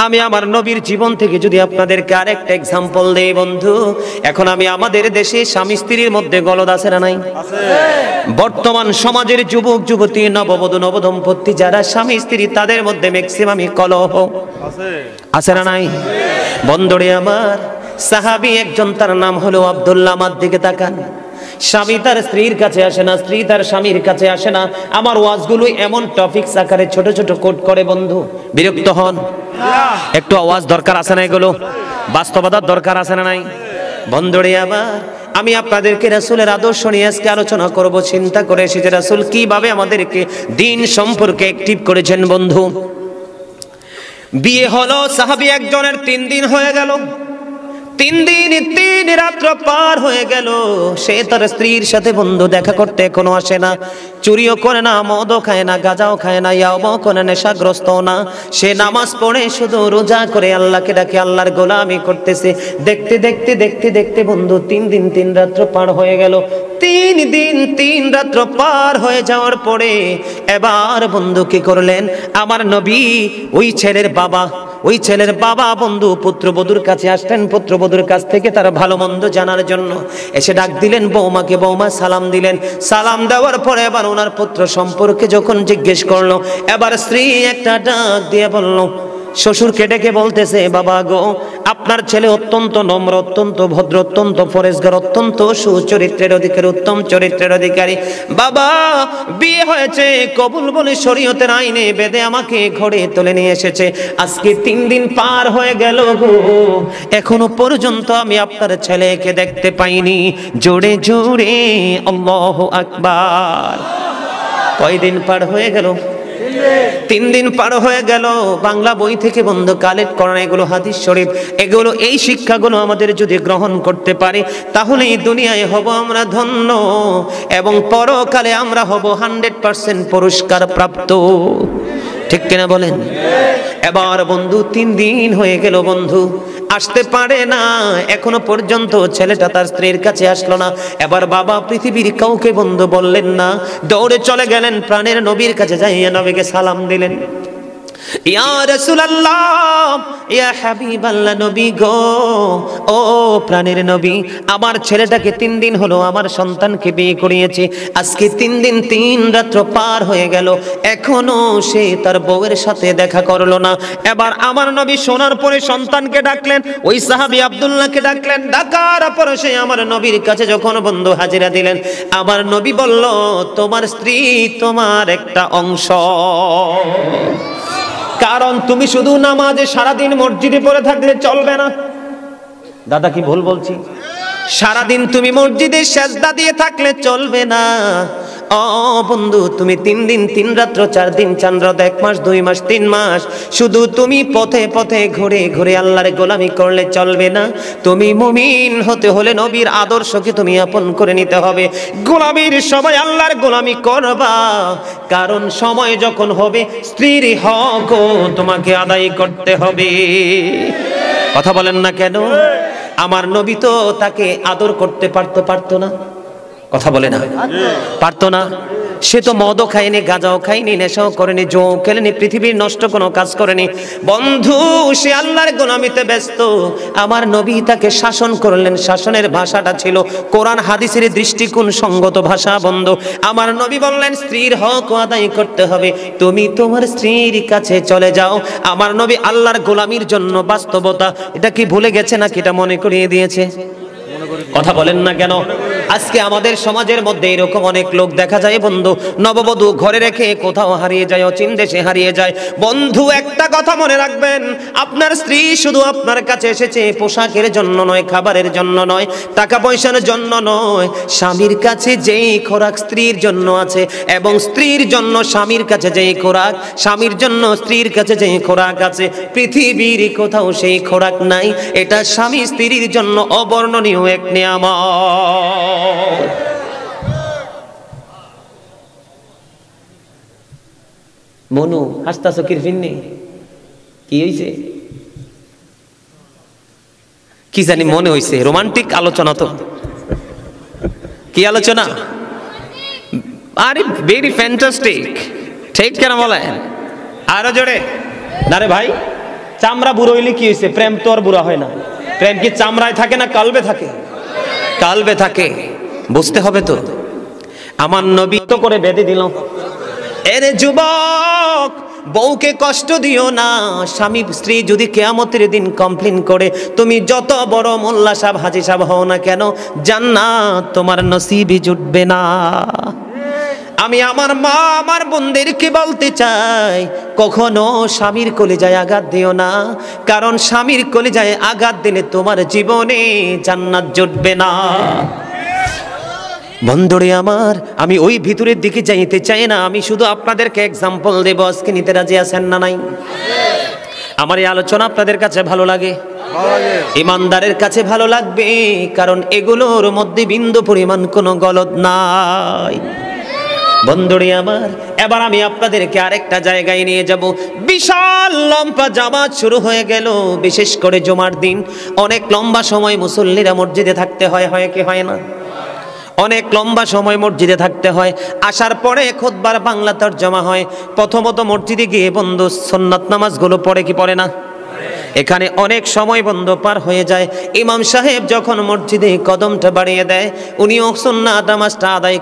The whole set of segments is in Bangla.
আমি আমার নবীর জীবন থেকে যদি আপনাদেরকে আরেকটা এক্সাম্পল দেই বন্ধু, এখন আমি আমাদের দেশে স্বামী স্ত্রীর মধ্যে গলদ আছে না নাই? বর্তমান সমাজের যুবক যুবতী, নববধূ নবদম্পতি যারা স্বামী স্ত্রী, তাদের মধ্যে ম্যাক্সিমামই কলহ আছে না নাই? বন্ধুরে আমার, সাহাবী একজন, তার নাম হলো আব্দুল্লাহ। আমার দিকে তাকান। স্বামী তার স্ত্রীর কাছে আসে না, স্ত্রী তার স্বামীর কাছে আসে না। আমার ওয়াজগুলো এমন টপিকস আকারে ছোট ছোট কোট করে বন্ধু, বিরক্ত হন? একটু আওয়াজ দরকার আছে না? এগুলো বাস্তবতার দরকার আছে না নাই? বন্ধুরে আমার, আমি আপনাদেরকে রাসূলের আদর্শ নিয়ে আজকে আলোচনা করব। চিন্তা করে এসেছি রাসূল কিভাবে আমাদেরকে দিন সম্পর্কে অ্যাক্টিভ করেছেন। বন্ধু, বিয়ে হলো সাহাবী একজনের, 3 দিন হয়ে গেল। 3 দিন 3 রাত্র পার হয়ে গেল, সে তার স্ত্রীর সাথে বন্ধু দেখা করতে এখনো আসে না। চুরিও করে না, মদও খায় না, গাঁজাও খায় না, ইয়াও করে নেশাগ্রস্ত না। সে নামাজ পড়ে, শুধু রোজা করে আল্লাহকে ডাকে, আল্লাহর গোলামি করতেছে। দেখতে দেখতে দেখতে দেখতে বন্ধু 3 দিন 3 রাত্র পার হয়ে গেল। 3 দিন 3 রাত্র পার হয়ে যাওয়ার পরে এবার বন্ধু কি করলেন? আমার নবী ওই ছেলের বাবা বন্ধু পুত্রবধূর কাছে আসলেন। পুত্রবধূর কাছ থেকে তার ভালো মন্দ জানার জন্য এসে ডাক দিলেন বৌমাকে। বৌমা সালাম দিলেন। সালাম দেওয়ার পরে এবার ওনার পুত্র সম্পর্কে যখন জিজ্ঞেস করলো, এবার স্ত্রী একটা ডাক দিয়ে বলল, শ্বশুরকে ডেকে বলতেছে, বাবা গো, আপনার ছেলে অত্যন্ত নম্র, অত্যন্ত ভদ্র, অত্যন্ত পরেশগার, অত্যন্ত সুচরিত্রের অধিকারী, উত্তম চরিত্রের অধিকারী। বাবা, বিয়ে হয়েছে, কবুল বলে শরীয়তের আইনে বেদে আমাকে ঘরে তুলে নিয়ে এসেছে। আজকে 3 দিন পার হয়ে গেল গো, এখনো পর্যন্ত আমি আপনার ছেলেকে দেখতে পাইনি। জোরে জোরে আল্লাহু আকবার। কয়দিন পার হয়ে গেল? 3 দিন পার হয়ে গেল। বাংলা বই থেকে বন্ধু কালেক্ট করা এগুলো হাদিস শরীফ, এগুলো এই শিক্ষাগুলো আমাদের যদি গ্রহণ করতে পারি, তাহলে এই দুনিয়ায় হব আমরা ধন্য এবং পরকালে আমরা হব 100% পুরস্কার প্রাপ্ত। ঠিক কিনা বলেন? এবার বন্ধু 3 দিন হয়ে গেল, বন্ধু আসতে পারে না, এখনো পর্যন্ত ছেলেটা তার স্ত্রীর কাছে আসলো না। এবার বাবা পৃথিবীর কাউকে বন্ধু বললেন না, দৌড়ে চলে গেলেন প্রাণের নবীর কাছে, যাইয়া নবীকে সালাম দিলেন। ইয়া রাসূলুল্লাহ, ইয়া হাবিবাল্লাহ, নবী গো, ও প্রাণের নবী, আমার ছেলেটাকে 3 দিন হলো আমার সন্তানকে বিয়ে করিয়েছে। আজকে 3 দিন 3 রাত্র পার হয়ে গেল, এখনো সে তার বউয়ের সাথে দেখা করলো না। এবার আমার নবী শোনার পরে সন্তানকে ডাকলেন, ওই সাহাবী আব্দুল্লাহকে ডাকলেন। ডাকার পরে সে আমার নবীর কাছে যখন বন্ধু হাজিরা দিলেন, আমার নবী বলল, তোমার স্ত্রী তোমার একটা অংশ। কারণ তুমি শুধু নামাজে সারাদিন মসজিদে পড়ে থাকলে চলবে না। দাদা কি ভুল বলছি? সারাদিন তুমি মসজিদে সেজদা দিয়ে থাকলে চলবে না। ও বন্ধু, তুমি 3 দিন 3 রাত্র 4 দিন 4 রাত 1 মাস 2 মাস 3 মাস শুধু তুমি পথে পথে ঘুরে ঘুরে আল্লাহর গোলামি করলে চলবে না। তুমি মুমিন হতে হলে নবীর আদর্শকে তুমি আপন করে নিতে হবে। গোলামির সময় আল্লাহর গোলামি করবা, কারণ সময় যখন হবে স্ত্রীর হক তোমাকে আদায় করতে হবে। কথা বলেন না কেন? আমার নবী তো তাকে আদর করতে পারতো না? কথা বলে না, পারতো না? সে তো মদও খায়নি, গাঁজাও খায়নি, নেশাও করেনি, জো খেলেনি, পৃথিবীর নষ্ট কোনো কাজ করেনি। বন্ধু, সে আল্লাহর গোলামিতে ব্যস্ত। আমার নবী তাকে শাসন করলেন। শাসনের ভাষাটা ছিল কোরআন হাদিসের দৃষ্টিকোণ সঙ্গত ভাষা। বন্ধু, আমার নবী বললেন, স্ত্রীর হক আদায় করতে হবে, তুমি তোমার স্ত্রীর কাছে চলে যাও। আমার নবী আল্লাহর গোলামির জন্য বাস্তবতা, এটা কি ভুলে গেছে নাকি এটা মনে করিয়ে দিয়েছে? কথা বলেন না কেন? আজকে আমাদের সমাজের মধ্যে এরকম অনেক লোক দেখা যায় বন্ধু, নববধূ ঘরে রেখে কোথাও হারিয়ে যায়, অচিন দেশে হারিয়ে যায়। বন্ধু, একটা কথা মনে রাখবেন, আপনার স্ত্রী শুধু আপনার কাছে এসেছে পোশাকের জন্য নয়, খাবারের জন্য নয়, টাকা পয়সার জন্য নয়। স্বামীর কাছে যেই খোরাক স্ত্রীর জন্য আছে, এবং স্ত্রীর জন্য স্বামীর কাছে যেই খোরাক, স্বামীর জন্য স্ত্রীর কাছে যেই খোরাক আছে, পৃথিবীর কোথাও সেই খোরাক নাই। এটা স্বামী স্ত্রীর জন্য অবর্ণনীয় এক নিয়ামত। মনু হাসতাছ কিরফিন্নি, কি হইছে? কি জানি মনে হইছে রোমান্টিক আলোচনা। তো কি আলোচনা? আরে ভেরি ফ্যান্টাস্টিক। ঠিক কেন বলেন? আরো জোরে না রে ভাই? চামড়া বুড়ো হইলে কি হয়েছে? প্রেম তো আর বুড়া হয় না। প্রেম কি চামড়ায় থাকে না কালবে থাকে? কালবে থাকে। বুঝতে হবে তো। আমার নবী তো করে বেঁধে দিল, এরে যুবক বউকে কষ্ট দিও না। স্বামী স্ত্রী যদি কিয়ামতের দিন কমপ্লেইন করে, তুমি যত বড় মোল্লা সাহেব হাজী সাহেব হও না কেন, জান্নাত তোমার নসিবই জুটবে না। আমি আমার মা আমার বোনদেরকে বলতে চাই, কখনো স্বামীর কলিজায় আঘাত দিও না, কারণ স্বামীর কলিজায় আঘাত দিলে তোমার জীবনে জান্নাত জুটবে না। বন্ধুরে আমার, আমি ওই ভিতরের দিকে যাইতে চাই না, আমি শুধু আপনাদেরকে এক্সাম্পল দেব। আজকে নিতে রাজি আছেন না নাই? আমার এই আলোচনা আপনাদের কাছে ভালো লাগে? ইমানদারের কাছে ভালো লাগবে, কারণ এগুলোর মধ্যে বিন্দু পরিমাণ কোনো গলদ নাই। বন্ধুরে আমার, এবার আমি আপনাদেরকে আরেকটা জায়গায় নিয়ে যাব। বিশাল লম্বা জামাত শুরু হয়ে গেল, বিশেষ করে জুমার দিন অনেক লম্বা সময় মুসল্লিরা মসজিদে থাকতে হয়, হয় কি হয় না? অনেক লম্বা সময় মসজিদে থাকতে হয়। আসার পরে খুতবার বাংলা তরজমা হয়। প্রথমত মসজিদে গিয়ে বন্ধু সুন্নাত নামাজগুলো পড়ে কি পড়ে না? এখানে অনেক সময় বন্ধ পার হয়ে যায়। ইমাম সাহেব যখন মসজিদে কদমটা বাড়িয়ে দেয়, উনিও সুন্নাত নামাজটা আদায়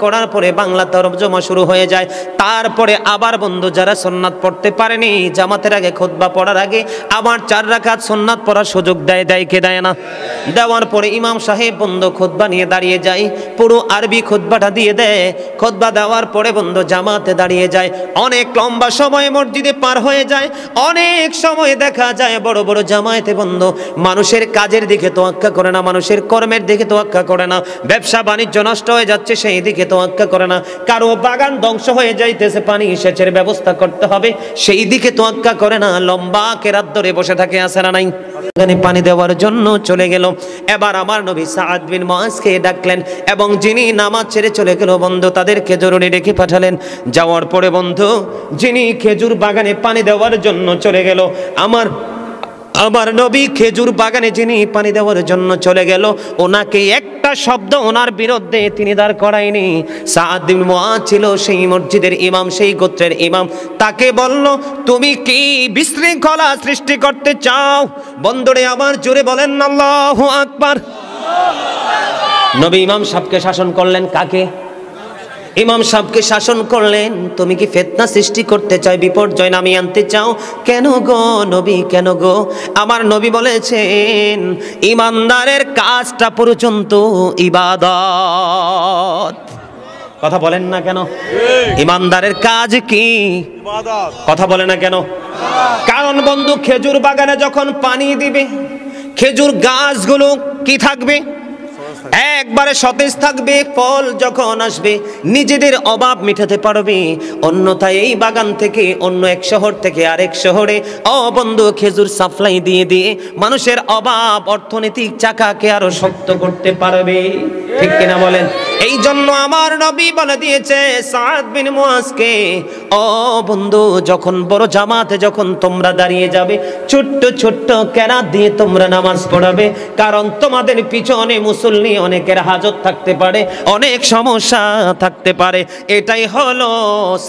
করার পরে বাংলা তরজমা শুরু হয়ে যায়। তারপরে আবার বন্ধু যারা সুন্নাত পড়তে পারেনি, জামাতের আগে খুতবা পড়ার আগে আবার 4 রাকাত সুন্নাত পড়ার সুযোগ দেয় কে দেয় না? দেওয়ার পরে ইমাম সাহেব বন্ধু খুতবা নিয়ে দাঁড়িয়ে যায়, পুরো আরবি খুতবাটা দিয়ে দেয়। খুতবা দেওয়ার পরে বন্ধু জামাতে দাঁড়িয়ে যায়। অনেক লম্বা সময় মসজিদে পার হয়ে যায়। অনেক সময় দেখা যায় বড় বড় জামায়াতে বন্ধু মানুষের কাজের দিকে তোয়াক্কা করে না, মানুষের কর্মের দিকে তোয়াক্কা করে না, ব্যবসা বাণিজ্য নষ্ট হয়ে যাচ্ছে সেই দিকে তোয়াক্কা করে না, কারো বাগান ধ্বংস হয়ে যাইতেছে পানি সেচের ব্যবস্থা করতে হবে সেই দিকে তোয়াক্কা করে না, লম্বা কেরাত ধরে বসে থাকে। আছে না নাই? এখানে পানি দেওয়ার জন্য চলে গেল। এবার আমার নবী সাআদ বিন মুআজকে ডাকলেন এবং যিনি নামাজ ছেড়ে চলে গেল বন্ধু তাদেরকে জরুরি ডেকে পাঠালেন। যাওয়ার পরে বন্ধু যিনি খেজুর বাগানে পানি দেওয়ার জন্য চলে গেল, আমার নবী খেজুর বাগানে যিনি পানি দেওয়ার জন্য চলে গেল, ওনাকে একটা শব্দ ওনার বিরুদ্ধে তিনি দাঁড় করায়নি। সাআদ বিন মুআজ ছিল সেই মসজিদের ইমাম, সেই গোত্রের ইমাম। তাকে বলল, তুমি কি বিশৃঙ্খলা সৃষ্টি করতে চাও? বন্ধুরে আমার জোরে বলেন আল্লাহু আকবার। নবী ইমাম সাহেবকে শাসন করলেন। কাকে? ইমাম সাহেবকে শাসন করলেন, তুমি কি ফিতনা সৃষ্টি করতে চাও, বিপর্যয় নামিয়ে আনতে চাও? কেন গো নবী, কেন গো? আমার নবী বলেছেন ইমানদারের কাজটা পর্যন্ত ইবাদত। কথা বলেন না কেন? ইমানদারের কাজ কি? ইবাদত। কথা বলে না কেন? কারণ বন্ধু খেজুর বাগানে যখন পানি দিবে, খেজুর গাছগুলো কি থাকবে? একবারে সতেজ থাকবে। ফল যখন আসবে নিজেদের অভাব মেটাতে পারবে। অন্যথায় এই বাগান থেকে অন্য এক শহর থেকে আরেক শহরে বন্ধু খেজুর সাপ্লাই দিয়ে দিয়ে মানুষের অভাব অর্থনৈতিক চাকাকে আরো শক্ত করতে পারবে। ঠিক কিনা বলেন? এই জন্য আমার নবী বলে দিয়েছে সাআদ বিন মুআজকে, বন্ধু যখন বড় জামাতে যখন তোমরা দাঁড়িয়ে যাবে, ছোট্ট ছোট্ট কেরাত দিয়ে তোমরা নামাজ পড়াবে, কারণ তোমাদের পিছনে মুসল্লি অনেকের হাজত থাকতে পারে, অনেক সমস্যা থাকতে পারে। এটাই হলো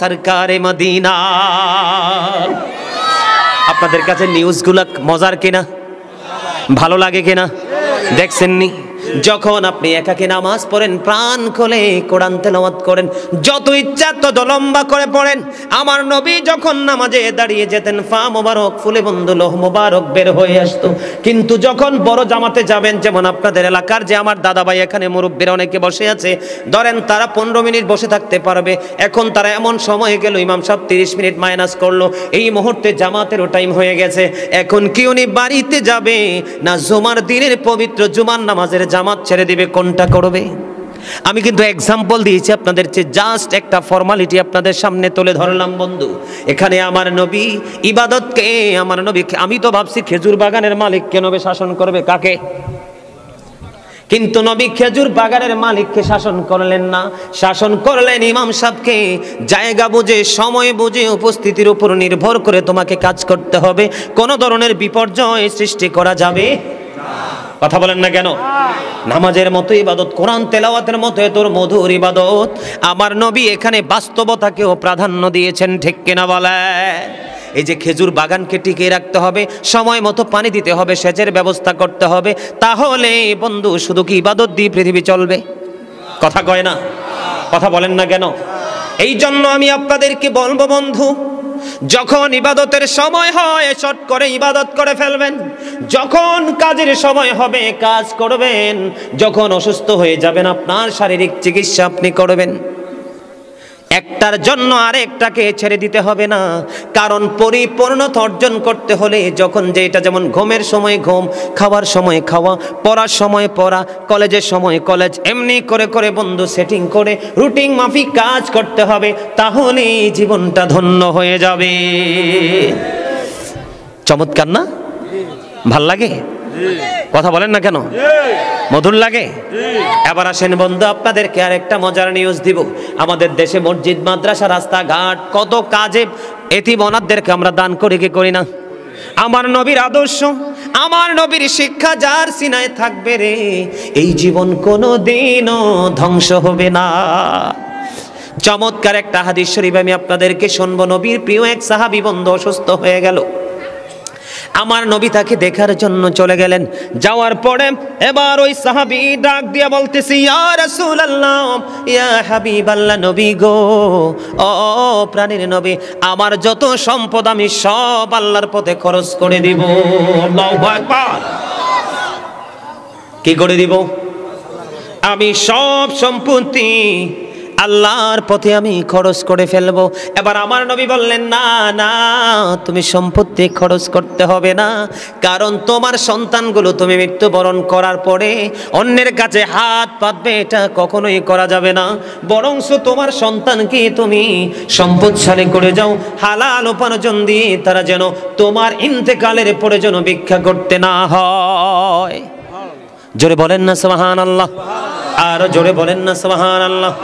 সরকারে মদিনা। আপনাদের কাছে নিউজগুলো মজার কিনা, ভালো লাগে কিনা দেখছেননি? যখন আপনি একাকী নামাজ পড়েন, প্রাণ খুলে কোরআন তেলাওয়াত করেন, যত ইচ্ছা তত লম্বা করে পড়েন। আমার নবী যখন নামাজে দাঁড়িয়ে যেতেন, ফা মোবারক ফুলে বন্ধু লোহ মোবারক বের হয়ে আসতো। কিন্তু যখন বড় জামাতে যাবেন, যেমন আপনাদের এলাকার যে আমার দাদা ভাই এখানে মুরব্বীরা অনেকে বসে আছে, ধরেন তারা 15 মিনিট বসে থাকতে পারবে, এখন তারা এমন সময় গেল ইমাম সাহেব 30 মিনিট মাইনাস করলো, এই মুহূর্তে জামাতেরও টাইম হয়ে গেছে। এখন কি উনি বাড়িতে যাবে না জুমার দিনের পবিত্র জুমার নামাজের জামাত ছেড়ে দিবে? কোনটা করবে? আমি কিন্তু এক্সাম্পল দিয়েছি আপনাদের, জাস্ট একটা ফর্মালিটি আপনাদের সামনে তুলে ধরলাম বন্ধু। এখানে আমার নবী ইবাদতকে, আমার নবী, আমি তো ভাবছি খেজুর বাগানের মালিককে নবী শাসন করবে। কাকে? কিন্তু নবী খেজুর বাগানের মালিককে শাসন করলেন না, শাসন করলেন ইমাম সাহেবকে। জায়গা বুঝে, সময় বুঝে, উপস্থিতির উপর নির্ভর করে তোমাকে কাজ করতে হবে। কোনো ধরনের বিপর্যয় সৃষ্টি করা যাবে না। কথা বলেন না কেন? নামাজের মতো ইবাদত, কোরআন তেলাওয়াতের মতো তোর মধুর ইবাদত। আমার নবী এখানে বাস্তবতাকেও প্রাধান্য দিয়েছেন, ঠিক কিনা বলে? এই যে খেজুর বাগানকে টিকিয়ে রাখতে হবে, সময় মতো পানি দিতে হবে, সেচের ব্যবস্থা করতে হবে, তাহলে বন্ধু শুধু কি ইবাদত দিয়ে পৃথিবী চলবে? কথা কয় না? কথা বলেন না কেন? এই জন্য আমি আপনাদেরকে বলবো বন্ধু, যখন ইবাদতের সময় হয় চট করে ইবাদত করে ফেলবেন, যখন কাজের সময় হবে কাজ করবেন, যখন অসুস্থ হয়ে যাবেন আপনার শারীরিক চিকিৎসা আপনি করবেন। একটার জন্য আরেকটাকে ছেড়ে দিতে হবে না, কারণ পরিপূর্ণতা অর্জন করতে হলে যখন যেটা, যেমন ঘুমের সময় ঘুম, খাওয়ার সময় খাওয়া, পড়ার সময় পড়া, কলেজের সময় কলেজ, এমনি করে করে বন্ধু সেটিং করে রুটিন মাফিক কাজ করতে হবে, তাহলে জীবনটা ধন্য হয়ে যাবে। চমৎকার না? ভাল লাগে? কথা বলেন না কেন? মধুর লাগে? এবার আসেন বন্ধু, আপনাদেরকে আরেকটা মজার নিউজ দিব। আমাদের দেশে মসজিদ, মাদ্রাসা, রাস্তাঘাট, কত কাজে এতিম অনাথদেরকে আমরা দান করি কি করি না? আমার নবীর আদর্শ, আমার নবীর শিক্ষা যার সিনায় থাকবে রে, এই জীবন কোনোদিনও ধ্বংস হবে না। চমৎকার একটা হাদিস শরীফ আমি আপনাদেরকে শুনবো। নবীর প্রিয় এক সাহাবী বন্ধু অসুস্থ হয়ে গেল, আমার নবী তাকে দেখার জন্য চলে গেলেন। যাওয়ার পরে এবার ওই সাহাবী ডাক দিয়া বলতেছে, ইয়া রাসূলুল্লাহ, ইয়া হাবিবাল্লাহ, নবী গো, ও প্রাণের নবী, আমার যত সম্পদ আমি সব আল্লাহর পথে খরচ করে দিব। আল্লাহু আকবার। কি করে দিব? আমি সব সম্পত্তি আল্লাহর পথে আমি খরচ করে ফেলবো। এবার আমার নবী বললেন, না না, তুমি সম্পত্তি খরচ করতে হবে না, কারণ তোমার সন্তানগুলো তুমি মৃত্যুবরণ করার পরে অন্যের কাছে হাত পাতবে, এটা কখনোই করা যাবে না। বরঞ্চ তোমার সন্তানকে তুমি সম্পদশালী করে যাও, হালাল উপার্জন দিয়ে তারা যেন তোমার ইন্তেকালের পরে যেন ভিক্ষা করতে না হয়। জোরে বলেন না সুবহানাল্লাহ? আরো জোরে বলেন না সুবহানাল্লাহ?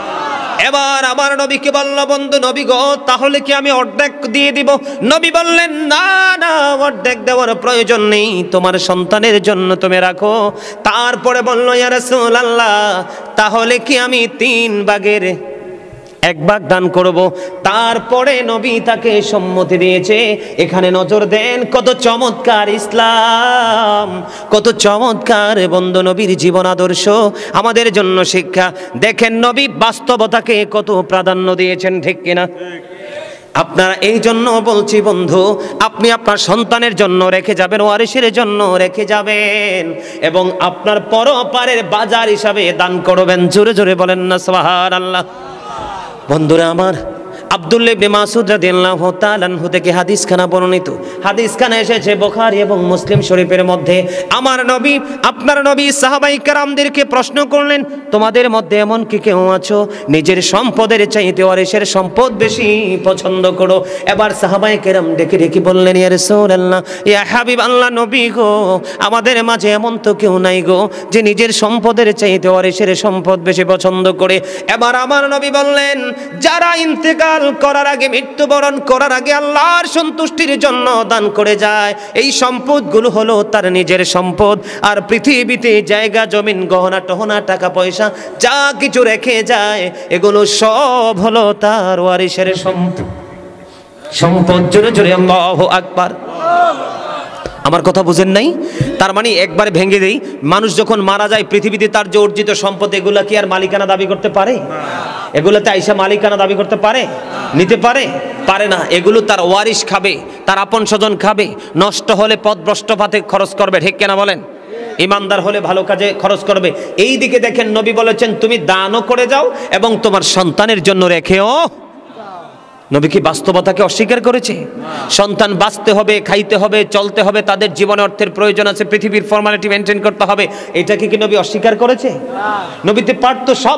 এবার আমার নবীকে বলল, বন্ধু নবী গো, তাহলে কি আমি অর্ধেক দিয়ে দিব? নবী বললেন, না না, অর্ধেক দেওয়ার প্রয়োজন নেই, তোমার সন্তানের জন্য তুমি রাখো। তারপরে বলল, ইয়া রাসূলুল্লাহ, তাহলে কি আমি 3 ভাগের 1 ভাগ দান করব? তারপরে নবী তাকে সম্মতি দিয়েছে। এখানে নজর দেন, কত চমৎকার ইসলাম, কত চমৎকার বন্ধু নবীর জীবন আদর্শ, আমাদের জন্য শিক্ষা। দেখেন নবী বাস্তবতাকে কত প্রাধান্য দিয়েছেন, ঠিক কিনা? আপনারা এই জন্য বলছি বন্ধু, আপনি আপনার সন্তানের জন্য রেখে যাবেন, ওয়ারিসের জন্য রেখে যাবেন, এবং আপনার পরপারের বাজার হিসাবে দান করবেন। জোরে জোরে বলেন না সুবহানাল্লাহ? বন্ধুরা আমার, আব্দুল্লাহ ইবনে মাসউদ রাদিয়াল্লাহু তাআলা আনহু থেকে হাদিসখানা বর্ণিত। হাদিসখানা এসেছে বুখারী এবং মুসলিম শরীফের মধ্যে। আমার নবী, আপনার নবী সাহাবায়ে কেরামদেরকে প্রশ্ন করলেন, তোমাদের মধ্যে এমন কি কেউ আছো নিজের সম্পদের চাইতে ওয়ারিসের সম্পদ বেশি পছন্দ করো? এবার সাহাবায়ে কেরাম ডেকে ডেকে বললেন, ইয়া রাসূলুল্লাহ, ইয়া হাবিবাল্লাহ, নবী গো, আমাদের মাঝে এমন তো কেউ নাই গো যে নিজের সম্পদের চাইতে ওয়ারিসের সম্পদ বেশি পছন্দ করে। এবার আমার নবী বললেন, যারা ইন্তেকাল করার আগে, মৃত্যুবরণ করার আগে আল্লাহর সন্তুষ্টির জন্য দান করে যায়, এই সম্পদগুলো হলো তার নিজের সম্পদ। আর পৃথিবীতে জায়গা জমিন গহনা টহনা টাকা পয়সা যা কিছু রেখে যায়, এগুলো সব হলো তার ওয়ারিসের সম্পদ। জোরে জোরে আল্লাহু আকবার। আমার কথা বুঝেন নাই? তার মানে একবার ভেঙে দেই, মানুষ যখন মারা যায় পৃথিবীতে তার যে অর্জিত সম্পদ, এগুলা কি আর মালিকানা দাবি করতে পারে? এগুলোতে আইসা মালিকানা দাবি করতে পারে? নিতে পারে? পারে না। এগুলো তার ওয়ারিশ খাবে, তার আপন স্বজন খাবে, নষ্ট হলে পথভ্রষ্ট পথে খরচ করবে, ঠিক কিনা বলেন? ইমানদার হলে ভালো কাজে খরচ করবে। এই দিকে দেখেন নবী বলেছেন, তুমি দানও করে যাও এবং তোমার সন্তানের জন্য রেখেও। নবী কি বাস্তবতাকে অস্বীকার করেছে? সন্তান বাঁচতে হবে, খাইতে হবে, চলতে হবে, তাদের জীবনে অর্থের প্রয়োজন আছে, পৃথিবীর ফর্মালিটি মেনটেন করতে হবে, এটাকে কি নবী অস্বীকার করেছে? নবীতে পারতো সব